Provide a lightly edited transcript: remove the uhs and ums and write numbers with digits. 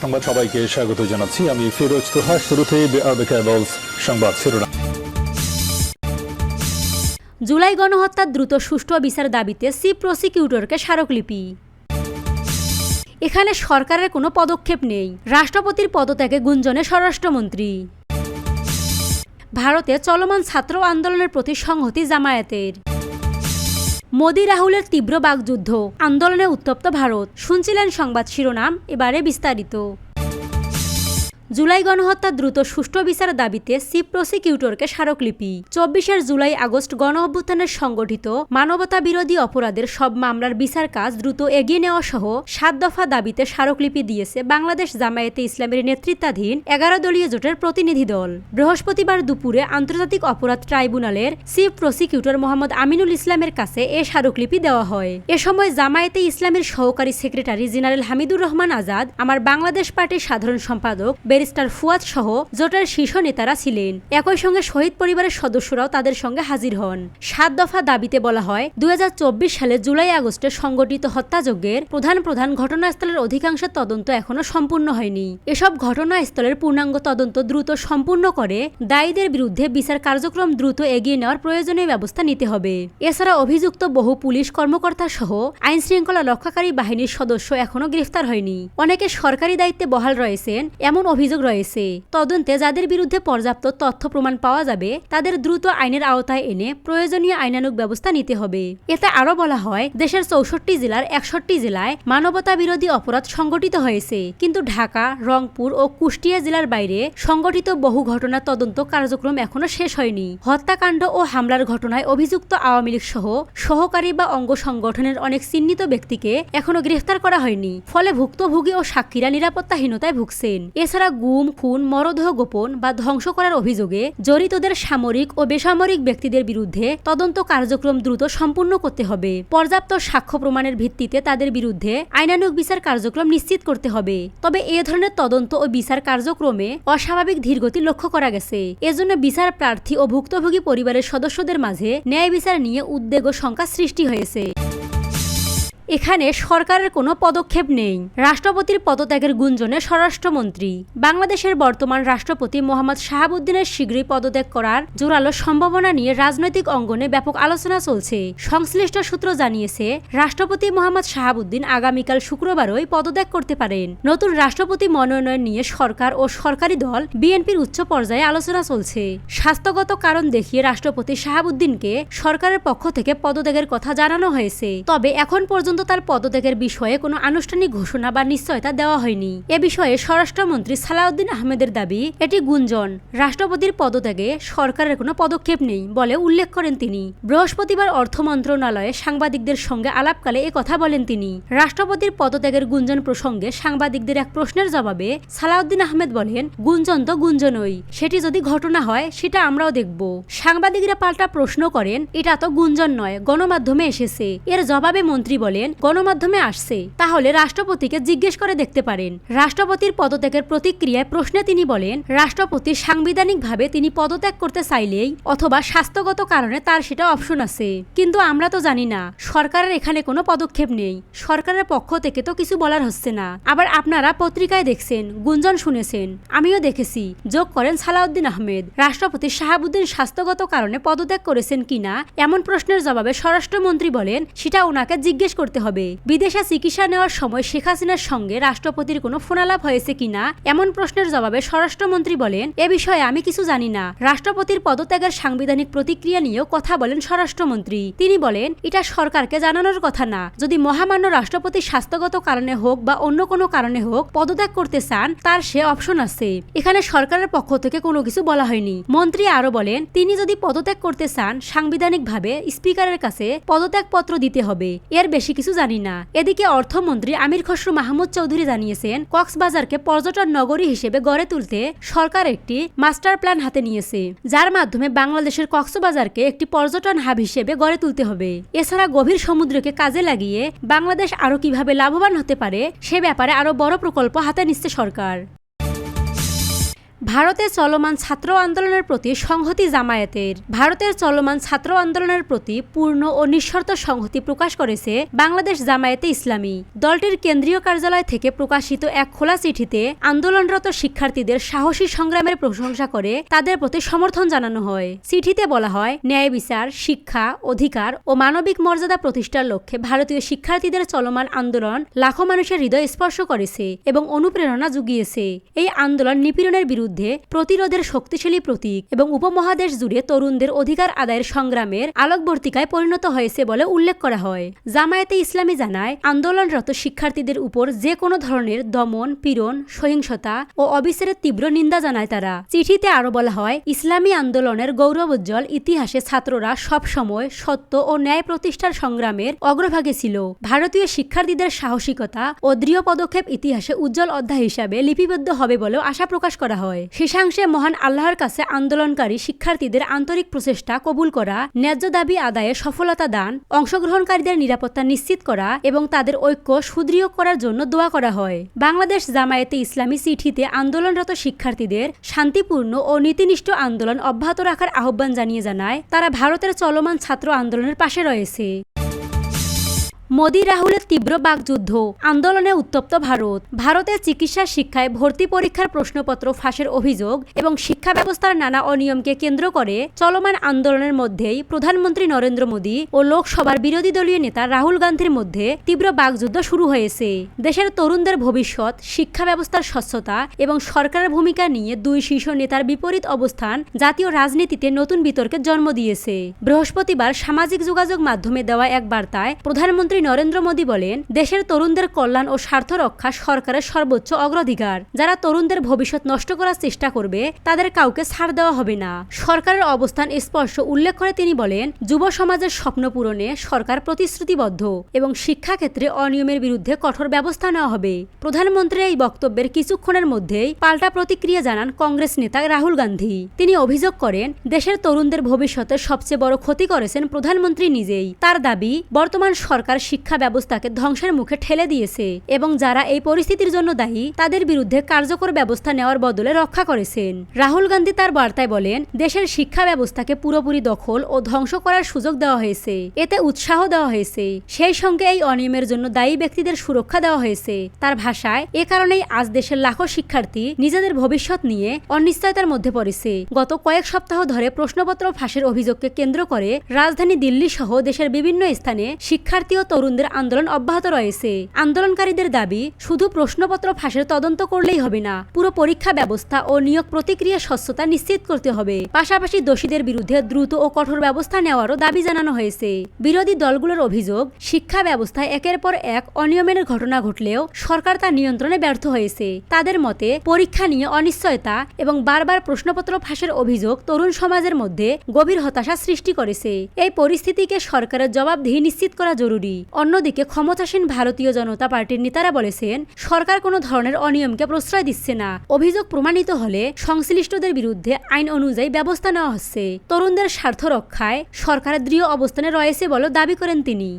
সংবাদ সবাইকে স্বাগত জানাচ্ছি। আমি ফিরোজ তোহা। শুরুতে সংবাদ শিরোনাম। জুলাই গণহত্যার দ্রুত সুষ্ঠু বিচার দাবিতে চিফ প্রসিকিউটরকে স্মারকলিপি। এখানে সরকারের কোনো পদক্ষেপ নেই, রাষ্ট্রপতির পদত্যাগে গুঞ্জনে স্বরাষ্ট্রমন্ত্রী। ভারতে চলমান ছাত্র আন্দোলনের প্রতি সংহতি জামায়াতের। মোদি রাহুলের তীব্র বাকযুদ্ধ, আন্দোলনে উত্তপ্ত ভারত। শুনছিলেন সংবাদ শিরোনাম, এবারে বিস্তারিত। জুলাই গণহত্যার দ্রুত সুষ্ঠু বিচার দাবিতে চিফ প্রসিকিউটরকে স্মারকলিপি। 24 জুলাই আগস্ট গণ অভ্যুত্থানের সংগঠিত মানবতা বিরোধী অপরাধের সব মামলার বিচার কাজ দ্রুত এগিয়ে নেওয়া সহ 7 দফা দাবিতে স্মারকলিপি দিয়েছে বাংলাদেশ জামায়াতে ইসলামের নেতৃত্বাধীন 11 দলীয় জোটের প্রতিনিধি দল। বৃহস্পতিবার দুপুরে আন্তর্জাতিক অপরাধ ট্রাইব্যুনালের চিফ প্রসিকিউটর মোহাম্মদ আমিনুল ইসলামের কাছে এ স্মারকলিপি দেওয়া হয়। এ সময় জামায়াতে ইসলামের সহকারী সেক্রেটারি জেনারেল হামিদুর রহমান আজাদ, আমার বাংলাদেশ পার্টির সাধারণ সম্পাদক ব্যারিস্টার ফুয়াদ সহ জোটের শীর্ষ নেতারা ছিলেন। একই সঙ্গে শহীদ পরিবারের সদস্যরাও তাদের সঙ্গে হাজির হন। 7 দফা দাবিতে বলা হয়, 2024 সালে জুলাই আগস্টে সংগঠিত হত্যাযজ্ঞের প্রধান ঘটনাস্থলের অধিকাংশের তদন্ত এখনো সম্পূর্ণ হয়নি। এসব ঘটনাস্থলের পূর্ণাঙ্গ তদন্ত দ্রুত সম্পূর্ণ করে দায়ীদের বিরুদ্ধে বিচার কার্যক্রম দ্রুত এগিয়ে নেওয়ার প্রয়োজনীয় ব্যবস্থা নিতে হবে। এছাড়া অভিযুক্ত বহু পুলিশ কর্মকর্তা সহ আইন শৃঙ্খলা রক্ষাকারী বাহিনীর সদস্য এখনো গ্রেফতার হয়নি। অনেকে সরকারি দায়িত্বে বহাল রয়েছেন, এমন অভিযোগ রয়েছে। তদন্তে যাদের বিরুদ্ধে পর্যাপ্ত তথ্য প্রমাণ পাওয়া যাবে তাদের দ্রুত আইনের আওতায় এনে প্রয়োজনীয় আইনানুগ ব্যবস্থা নিতে হবে। এতে আরো বলা হয়, দেশের 64 জেলার 61টি জেলায় মানবতা বিরোধী অপরাধ সংগঠিত হয়েছে, কিন্তু ঢাকা, রংপুর ও কুষ্টিয়া জেলার বাইরে সংগঠিত বহু ঘটনার তদন্ত কার্যক্রম এখনো শেষ হয়নি। হত্যাকাণ্ড ও হামলার ঘটনায় অভিযুক্ত আওয়ামী লীগ সহ সহকারী বা অঙ্গ সংগঠনের অনেক চিহ্নিত ব্যক্তিকে এখনো গ্রেফতার করা হয়নি। ফলে ভুক্তভোগী ও সাক্ষীরা নিরাপত্তাহীনতায় ভুগছেন। এছাড়া গুম, খুন, মরদেহ গোপন বা ধ্বংস করার অভিযোগে জড়িতদের সামরিক ও বেসামরিক ব্যক্তিদের বিরুদ্ধে তদন্ত কার্যক্রম দ্রুত সম্পূর্ণ করতে হবে। পর্যাপ্ত সাক্ষ্য প্রমাণের ভিত্তিতে তাদের বিরুদ্ধে আইনানুগ বিচার কার্যক্রম নিশ্চিত করতে হবে। তবে এ ধরনের তদন্ত ও বিচার কার্যক্রমে অস্বাভাবিক ধীরগতি লক্ষ্য করা গেছে। এজন্য বিচার প্রার্থী ও ভুক্তভোগী পরিবারের সদস্যদের মাঝে ন্যায় বিচার নিয়ে উদ্বেগ ও শঙ্কা সৃষ্টি হয়েছে। এখানে সরকারের কোনো পদক্ষেপ নেই, রাষ্ট্রপতির পদত্যাগের গুঞ্জনে স্বরাষ্ট্রমন্ত্রী। বাংলাদেশের বর্তমান রাষ্ট্রপতি মোহাম্মদ শাহাবুদ্দিনের শীঘ্রই পদত্যাগ করার জোরালো সম্ভাবনা নিয়ে রাজনৈতিক অঙ্গনে ব্যাপক আলোচনা চলছে। সংশ্লিষ্ট সূত্র জানিয়েছে, রাষ্ট্রপতি মোহাম্মদ শাহাবুদ্দিন আগামীকাল শুক্রবারই পদত্যাগ করতে পারেন। নতুন রাষ্ট্রপতি মনোনয়ন নিয়ে সরকার ও সরকারি দল বিএনপির উচ্চ পর্যায়ে আলোচনা চলছে। স্বাস্থ্যগত কারণ দেখিয়ে রাষ্ট্রপতি শাহাবুদ্দিনকে সরকারের পক্ষ থেকে পদত্যাগের কথা জানানো হয়েছে। তবে এখন পর্যন্ত তার পদত্যাগের বিষয়ে কোনো আনুষ্ঠানিক ঘোষণা বা নিশ্চয়তা দেওয়া হয়নি। এ বিষয়ে স্বরাষ্ট্রমন্ত্রী সালাউদ্দিন আহমেদের দাবি, এটি গুঞ্জন, রাষ্ট্রপতির পদত্যাগে সরকারের কোনো পদক্ষেপ নেই বলে উল্লেখ করেন তিনি। বৃহস্পতিবার অর্থ মন্ত্রণালয়ে সাংবাদিকদের সঙ্গে আলাপকালে এ কথা বলেন তিনি। রাষ্ট্রপতির পদত্যাগের গুঞ্জন প্রসঙ্গে সাংবাদিকদের এক প্রশ্নের জবাবে সালাউদ্দিন আহমেদ বলেন, গুঞ্জন তো গুঞ্জনই, সেটি যদি ঘটনা হয় সেটা আমরাও দেখব। সাংবাদিকরা পাল্টা প্রশ্ন করেন, এটা তো গুঞ্জন নয়, গণমাধ্যমে এসেছে। এর জবাবে মন্ত্রী বলেন, গণমাধ্যমে আসছে, তাহলে রাষ্ট্রপতিকে জিজ্ঞেস করে দেখতে পারেন। রাষ্ট্রপতির পদত্যাগের প্রতিক্রিয়ায় প্রশ্নে তিনি বলেন, রাষ্ট্রপতি সাংবিধানিকভাবে তিনি পদত্যাগ করতে চাইলেই অথবা স্বাস্থ্যগত কারণে তার সেটা অপশন আছে, কিন্তু আমরা তো জানি না। সরকারের এখানে কোনো পদক্ষেপ নেই, সরকারের পক্ষ থেকে তো কিছু বলার হচ্ছে না। আবার আপনারা পত্রিকায় দেখছেন, গুঞ্জন শুনেছেন, আমিও দেখেছি, যোগ করেন সালাউদ্দিন আহমেদ। রাষ্ট্রপতি শাহাবুদ্দিন স্বাস্থ্যগত কারণে পদত্যাগ করেছেন কিনা এমন প্রশ্নের জবাবে স্বরাষ্ট্রমন্ত্রী বলেন, সেটা ওনাকে জিজ্ঞেস করতে হবে। বিদেশে চিকিৎসা নেওয়ার সময় শেখ হাসিনার সঙ্গে রাষ্ট্রপতির কোনো ফোনালাপ হয়েছে কিনা এমন প্রশ্নের জবাবে স্বরাষ্ট্রমন্ত্রী বলেন, এ বিষয়ে আমি কিছু জানি না। রাষ্ট্রপতির পদত্যাগের সাংবিধানিক প্রতিক্রিয়া নিয়েও কথা বলেন স্বরাষ্ট্রমন্ত্রী। তিনি বলেন, এটা সরকারকে জানানোর কথা না। যদি মহামান্য রাষ্ট্রপতি স্বাস্থ্যগত কারণে হোক বা অন্য কোনো কারণে হোক পদত্যাগ করতে চান, তার সে অপশন আছে। এখানে সরকারের পক্ষ থেকে কোনো কিছু বলা হয়নি। মন্ত্রী আরো বলেন, তিনি যদি পদত্যাগ করতে চান, সাংবিধানিকভাবে স্পিকারের কাছে পদত্যাগপত্র দিতে হবে, এর বেশি কিছু জানি না। এদিকে অর্থমন্ত্রী আমির খসরু মাহমুদ চৌধুরী জানিয়েছেন, কক্সবাজারকে পর্যটন নগরী হিসেবে গড়ে তুলতে সরকার একটি মাস্টার প্ল্যান হাতে নিয়েছে, যার মাধ্যমে বাংলাদেশের কক্সবাজারকে একটি পর্যটন হাব হিসেবে গড়ে তুলতে হবে। এছাড়া গভীর সমুদ্রকে কাজে লাগিয়ে বাংলাদেশ আরো কিভাবে লাভবান হতে পারে সে ব্যাপারে আরো বড় প্রকল্প হাতে নিচ্ছে সরকার। ভারতে চলমান ছাত্র আন্দোলনের প্রতি সংহতি জামায়াতের। ভারতের চলমান ছাত্র আন্দোলনের প্রতি পূর্ণ ও নিঃশর্ত সংহতি প্রকাশ করেছে বাংলাদেশ জামায়াতে ইসলামী। দলটির কেন্দ্রীয় কার্যালয় থেকে প্রকাশিত এক খোলা চিঠিতে আন্দোলনরত শিক্ষার্থীদের সাহসী সংগ্রামের প্রশংসা করে তাদের প্রতি সমর্থন জানানো হয়। চিঠিতে বলা হয়, ন্যায় বিচার, শিক্ষা, অধিকার ও মানবিক মর্যাদা প্রতিষ্ঠার লক্ষ্যে ভারতীয় শিক্ষার্থীদের চলমান আন্দোলন লাখো মানুষের হৃদয় স্পর্শ করেছে এবং অনুপ্রেরণা জুগিয়েছে। এই আন্দোলন নিপীড়নের বিরুদ্ধে প্রতিরোধের শক্তিশালী প্রতীক এবং উপমহাদেশ জুড়ে তরুণদের অধিকার আদায়ের সংগ্রামের আলোকবর্তিকায় পরিণত হয়েছে বলে উল্লেখ করা হয়। জামায়াতে ইসলামী জানায়, আন্দোলনরত শিক্ষার্থীদের উপর যে কোনো ধরনের দমন, পীড়ন, সহিংসতা ও অবিচারের তীব্র নিন্দা জানায় তারা। চিঠিতে আরও বলা হয়, ইসলামী আন্দোলনের গৌরবোজ্জ্বল ইতিহাসে ছাত্ররা সবসময় সত্য ও ন্যায় প্রতিষ্ঠার সংগ্রামের অগ্রভাগে ছিল। ভারতীয় শিক্ষার্থীদের সাহসিকতা ও দৃঢ় পদক্ষেপ ইতিহাসে উজ্জ্বল অধ্যায় হিসাবে লিপিবদ্ধ হবে বলেও আশা প্রকাশ করা হয়। শেষাংশে মহান আল্লাহর কাছে আন্দোলনকারী শিক্ষার্থীদের আন্তরিক প্রচেষ্টা কবুল করা, ন্যায্য দাবি আদায়ে সফলতা দান, অংশগ্রহণকারীদের নিরাপত্তা নিশ্চিত করা এবং তাদের ঐক্য সুদৃঢ় করার জন্য দোয়া করা হয়। বাংলাদেশ জামায়াতে ইসলামী চিঠিতে আন্দোলনরত শিক্ষার্থীদের শান্তিপূর্ণ ও নীতিনিষ্ঠ আন্দোলন অব্যাহত রাখার আহ্বান জানিয়ে জানায়, তারা ভারতের চলমান ছাত্র আন্দোলনের পাশে রয়েছে। মোদি রাহুলের তীব্র বাকযুদ্ধ, আন্দোলনে উত্তপ্ত ভারত। ভারতের চিকিৎসা শিক্ষায় ভর্তি পরীক্ষার প্রশ্নপত্র ফাঁসের অভিযোগ এবং শিক্ষা ব্যবস্থার নানা অনিয়মকে কেন্দ্র করে চলমান আন্দোলনের মধ্যেই প্রধানমন্ত্রী নরেন্দ্র মোদী ও লোকসভার বিরোধী দলীয় নেতা রাহুল গান্ধীর মধ্যে তীব্র বাকযুদ্ধ শুরু হয়েছে। দেশের তরুণদের ভবিষ্যৎ, শিক্ষা ব্যবস্থার স্বচ্ছতা এবং সরকারের ভূমিকা নিয়ে দুই শীর্ষ নেতার বিপরীত অবস্থান জাতীয় রাজনীতিতে নতুন বিতর্কের জন্ম দিয়েছে। বৃহস্পতিবার সামাজিক যোগাযোগ মাধ্যমে দেওয়া এক বার্তায় প্রধানমন্ত্রী নরেন্দ্র মোদী বলেন, দেশের তরুণদের কল্যাণ ও স্বার্থ রক্ষা সরকারের সর্বোচ্চ অগ্রাধিকার। যারা তরুণদের ভবিষ্যৎ নষ্ট করার চেষ্টা করবে তাদের কাউকে ছাড় দেওয়া হবে না। সরকারের অবস্থান স্পষ্ট উল্লেখ করে তিনি বলেন, যুব সমাজের স্বপ্ন পূরণে সরকার প্রতিশ্রুতিবদ্ধ এবং শিক্ষাক্ষেত্রে অনিয়মের বিরুদ্ধে কঠোর ব্যবস্থা নেওয়া হবে। প্রধানমন্ত্রীর এই বক্তব্যের কিছুক্ষণের মধ্যেই পাল্টা প্রতিক্রিয়া জানান কংগ্রেস নেতা রাহুল গান্ধী। তিনি অভিযোগ করেন, দেশের তরুণদের ভবিষ্যতের সবচেয়ে বড় ক্ষতি করেছেন প্রধানমন্ত্রী নিজেই। তার দাবি, বর্তমান সরকার শিক্ষা ব্যবস্থাকে ধ্বংসের মুখে ঠেলে দিয়েছে এবং যারা এই পরিস্থিতির জন্য দায়ী তাদের বিরুদ্ধে কার্যকর ব্যবস্থা নেওয়ার বদলে রক্ষা করেছেন। রাহুল গান্ধী তার বার্তায় বলেন, দেশের শিক্ষা ব্যবস্থাকে পুরোপুরি দখল ও ধ্বংস করার সুযোগ দেওয়া হয়েছে, এতে উৎসাহ দেওয়া হয়েছে। সেই সঙ্গে এই অনিয়মের জন্য দায়ী ব্যক্তিদের সুরক্ষা দেওয়া হয়েছে। তার ভাষায়, এ কারণেই আজ দেশের লাখো শিক্ষার্থী নিজেদের ভবিষ্যৎ নিয়ে অনিশ্চয়তার মধ্যে পড়েছে। গত কয়েক সপ্তাহ ধরে প্রশ্নপত্র ফাঁসের অভিযোগকে কেন্দ্র করে রাজধানী দিল্লি সহ দেশের বিভিন্ন স্থানে শিক্ষার্থী ও তরুণদের আন্দোলন অব্যাহত রয়েছে। আন্দোলনকারীদের দাবি, শুধু প্রশ্নপত্র ফাঁসের তদন্ত করলেই হবে না, পুরো পরীক্ষা ব্যবস্থা ও নিয়োগ প্রক্রিয়া স্বচ্ছতা নিশ্চিত করতে হবে। পাশাপাশি দোষীদের বিরুদ্ধে দ্রুত ও কঠোর ব্যবস্থা নেওয়ারও দাবি জানানো হয়েছে। বিরোধী দলগুলোর অভিযোগ, শিক্ষা ব্যবস্থায় একের পর এক অনিয়মের ঘটনা ঘটলেও সরকার তা নিয়ন্ত্রণে ব্যর্থ হয়েছে। তাদের মতে, পরীক্ষা নিয়ে অনিশ্চয়তা এবং বারবার প্রশ্নপত্র ফাঁসের অভিযোগ তরুণ সমাজের মধ্যে গভীর হতাশা সৃষ্টি করেছে। এই পরিস্থিতিকে সরকারের জবাবদিহি নিশ্চিত করা জরুরি। অন্যদিকে ক্ষমতাসীন ভারতীয় জনতা পার্টির নেতারা বলেছেন, সরকার কোনো ধরনের অনিয়মকে প্রশ্রয় দিচ্ছে না। অভিযোগ প্রমাণিত হলে সংশ্লিষ্টদের বিরুদ্ধে আইন অনুযায়ী ব্যবস্থা নেওয়া হচ্ছে। তরুণদের স্বার্থ রক্ষায় সরকারের দৃঢ় অবস্থানে রয়েছে বলে দাবি করেন তিনি।